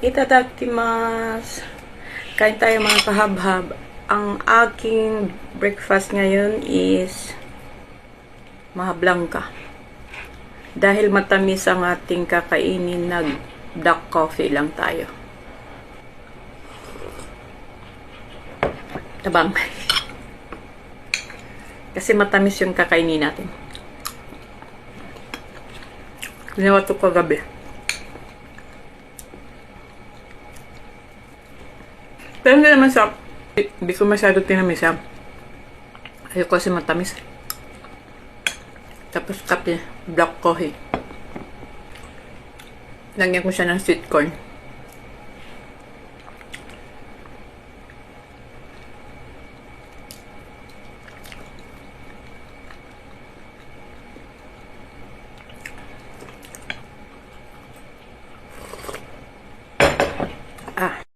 Itadakimasu. Kain tayo mga kahabhab. Ang aking breakfast ngayon is mahablangka. Dahil matamis ang ating kakainin, nag-black coffee lang tayo. Tabang. Kasi matamis yung kakainin natin. Ginawa ito kagabi. Pero hindi naman siya, hindi ko masyado tinamis siya. Ayoko kasi matamis. Tapos kape, black coffee. Lagyan ko siya ng sweet corn.